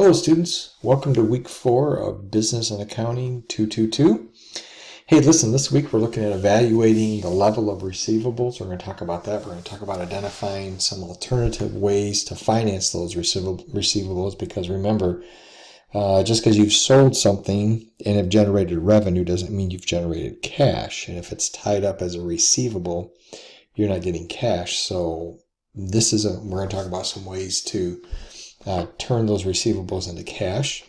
Hello students, welcome to week 4 of Business and Accounting 222. Hey, listen, this week we're looking at evaluating the level of receivables. We're going to talk about that. We're going to talk about identifying some alternative ways to finance those receivables because remember, just because you've sold something and have generated revenue doesn't mean you've generated cash. And if it's tied up as a receivable, you're not getting cash. So we're going to talk about some ways to turn those receivables into cash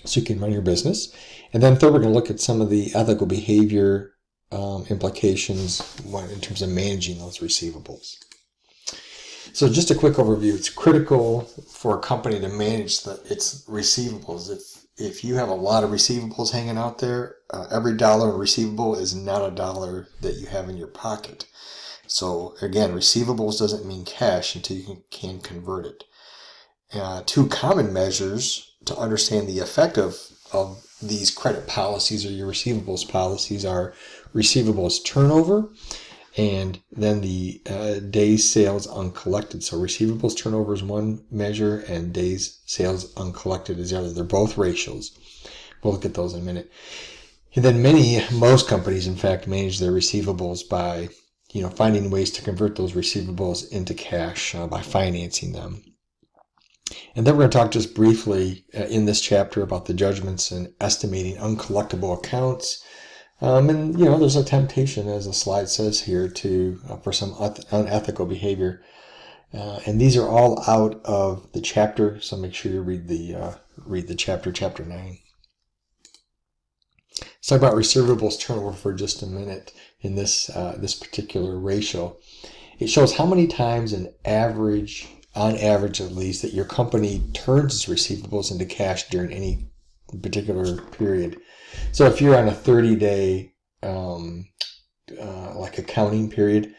so you can run your business. And then third, we're going to look at some of the ethical behavior implications in terms of managing those receivables. So just a quick overview. It's critical for a company to manage its receivables. If you have a lot of receivables hanging out there, every dollar receivable is not a dollar that you have in your pocket. So again, receivables doesn't mean cash until you can convert it. Two common measures to understand the effect of these credit policies or your receivables policies are receivables turnover and then the days sales uncollected. So receivables turnover is one measure and days sales uncollected is the other. They're both ratios. We'll look at those in a minute. And then most companies, in fact, manage their receivables by finding ways to convert those receivables into cash by financing them. And then we're going to talk just briefly in this chapter about the judgments and estimating uncollectible accounts. And there's a temptation, as the slide says here, for some unethical behavior. And these are all out of the chapter, so make sure you read the chapter 9. Let's talk about receivables turnover for just a minute in this particular ratio. It shows how many times on average at least, that your company turns its receivables into cash during any particular period. So if you're on a 30-day accounting period,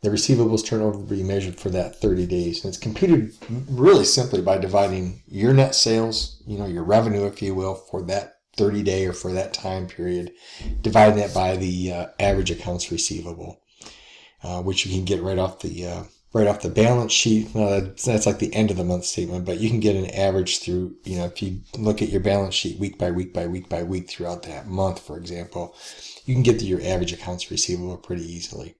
the receivables turnover will be measured for that 30 days. And it's computed really simply by dividing your net sales, your revenue, if you will, for that 30-day or for that time period, dividing that by the average accounts receivable, which you can get right off the balance sheet. That's like the end of the month statement, but you can get an average through, if you look at your balance sheet week by week by week by week throughout that month, for example, you can get to your average accounts receivable pretty easily.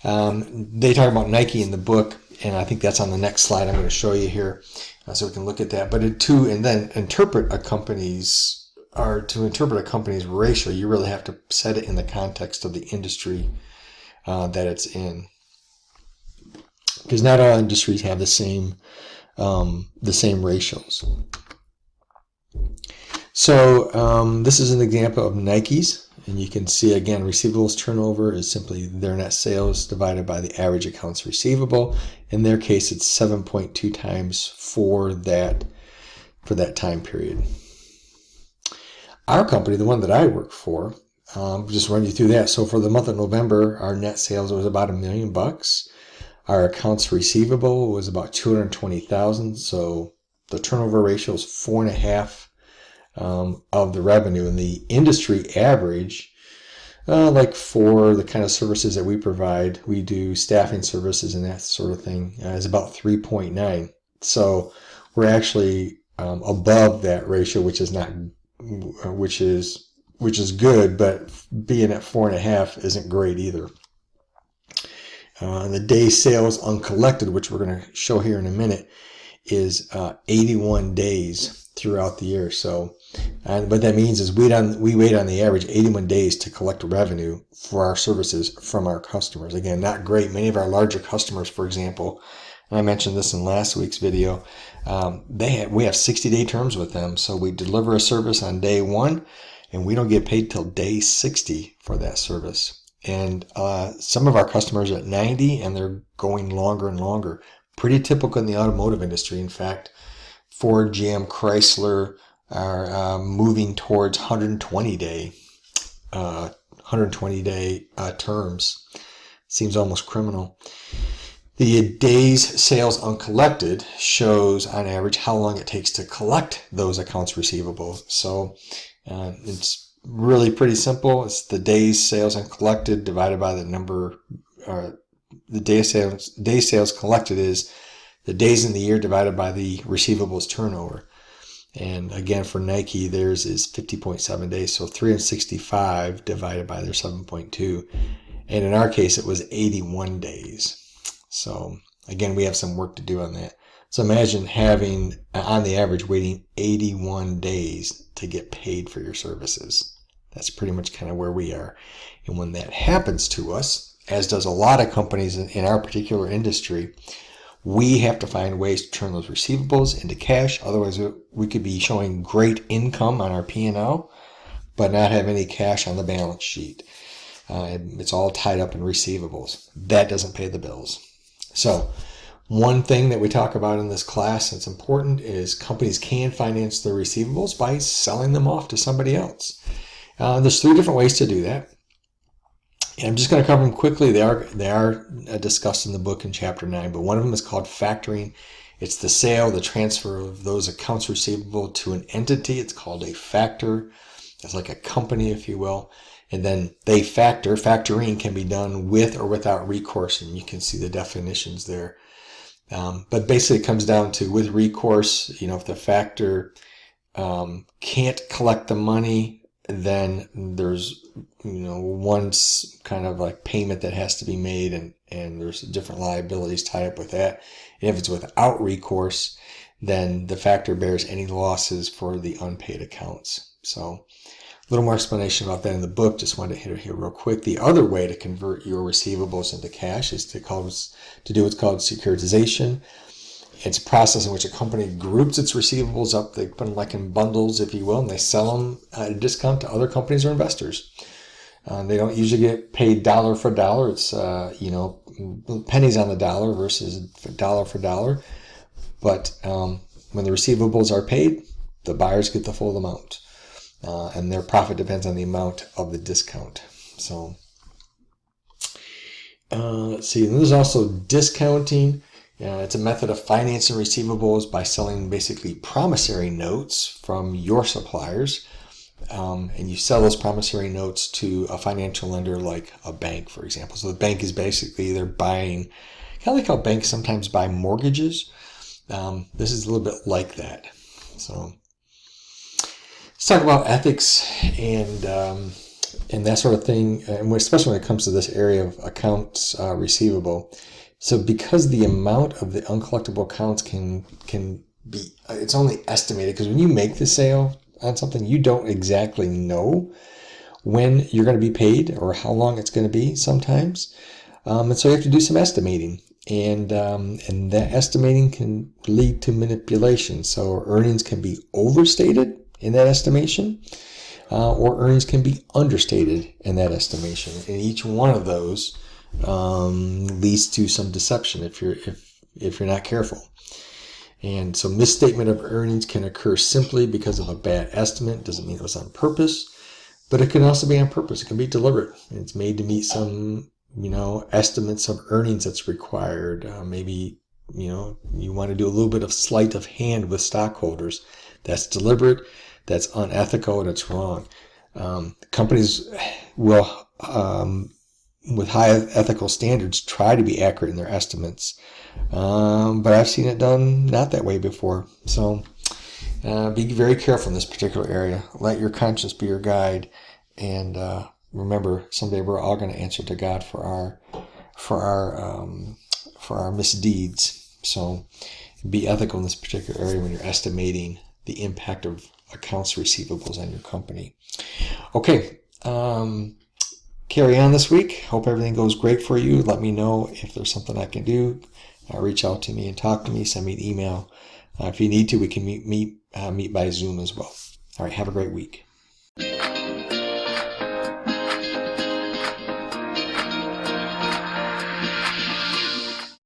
They talk about Nike in the book, and I think that's on the next slide I'm going to show you here, so we can look at that. But to interpret a company's ratio, you really have to set it in the context of the industry that it's in. Because not all industries have the same ratios. So this is an example of Nike's, and you can see again receivables turnover is simply their net sales divided by the average accounts receivable. In their case, it's 7.2 times for that time period. Our company, the one that I work for, just run you through that. So for the month of November, our net sales was about $1 million. Our accounts receivable was about $220,000, so the turnover ratio is 4.5 of the revenue. And the industry average, like for the kind of services that we provide, we do staffing services and that sort of thing, is about 3.9. So we're actually above that ratio, which is good, but being at 4.5 isn't great either. And the day sales uncollected, which we're going to show here in a minute, is 81 days throughout the year. So, what that means is we wait on the average 81 days to collect revenue for our services from our customers. Again, not great. Many of our larger customers, for example, and I mentioned this in last week's video, we have 60-day terms with them. So we deliver a service on day 1, and we don't get paid till day 60 for that service. And some of our customers are at 90, and they're going longer and longer. Pretty typical in the automotive industry. In fact, Ford, GM, Chrysler are moving towards 120-day terms. Seems almost criminal. The days sales uncollected shows on average how long it takes to collect those accounts receivable. So it's really pretty simple. It's the days sales uncollected divided by the number, the day sales collected is the days in the year divided by the receivables turnover. And again, for Nike, theirs is 50.7 days. So 365 divided by their 7.2. And in our case, it was 81 days. So again, we have some work to do on that. So imagine having, on the average, waiting 81 days to get paid for your services. That's pretty much kind of where we are. And when that happens to us, as does a lot of companies in our particular industry, we have to find ways to turn those receivables into cash. Otherwise, we could be showing great income on our P&L, but not have any cash on the balance sheet. It's all tied up in receivables. That doesn't pay the bills. So one thing that we talk about in this class that's important is companies can finance their receivables by selling them off to somebody else. There's 3 different ways to do that. And I'm just going to cover them quickly. They are discussed in the book in chapter 9, but one of them is called factoring. It's the sale, the transfer of those accounts receivable to an entity. It's called a factor. It's like a company, if you will. And then they factor. Factoring can be done with or without recourse, and you can see the definitions there. But basically it comes down to with recourse, if the factor can't collect the money, then there's, one kind of like payment that has to be made, and there's different liabilities tied up with that. And if it's without recourse, then the factor bears any losses for the unpaid accounts. So a little more explanation about that in the book. Just wanted to hit it here real quick. The other way to convert your receivables into cash is to do what's called securitization. It's a process in which a company groups its receivables up. They put them like in bundles, if you will, and they sell them at a discount to other companies or investors. They don't usually get paid dollar for dollar. It's, pennies on the dollar versus dollar for dollar. But when the receivables are paid, the buyers get the full amount. And their profit depends on the amount of the discount. So, let's see. And there's also discounting. It's a method of financing receivables by selling basically promissory notes from your suppliers. And you sell those promissory notes to a financial lender like a bank, for example. So the bank is basically they're buying, kind of like how banks sometimes buy mortgages. This is a little bit like that. So let's talk about ethics and that sort of thing, and especially when it comes to this area of accounts receivable. So because the amount of the uncollectible accounts can be, it's only estimated, because when you make the sale on something, you don't exactly know when you're going to be paid or how long it's going to be sometimes. And so you have to do some estimating, and that estimating can lead to manipulation. So earnings can be overstated in that estimation, or earnings can be understated in that estimation. And each one of those leads to some deception if you're not careful. And so misstatement of earnings can occur simply because of a bad estimate. Doesn't mean it was on purpose, but it can also be on purpose. It can be deliberate. It's made to meet some, estimates of earnings that's required. Maybe, you want to do a little bit of sleight of hand with stockholders. That's deliberate, that's unethical, and it's wrong. Companies will, with high ethical standards, try to be accurate in their estimates. But I've seen it done not that way before. So be very careful in this particular area. Let your conscience be your guide. And remember, someday we're all going to answer to God for our misdeeds. So be ethical in this particular area when you're estimating the impact of accounts receivables on your company. Okay. Carry on this week. Hope everything goes great for you. Let me know if there's something I can do. Reach out to me and talk to me. Send me an email. If you need to, we can meet by Zoom as well. All right. Have a great week.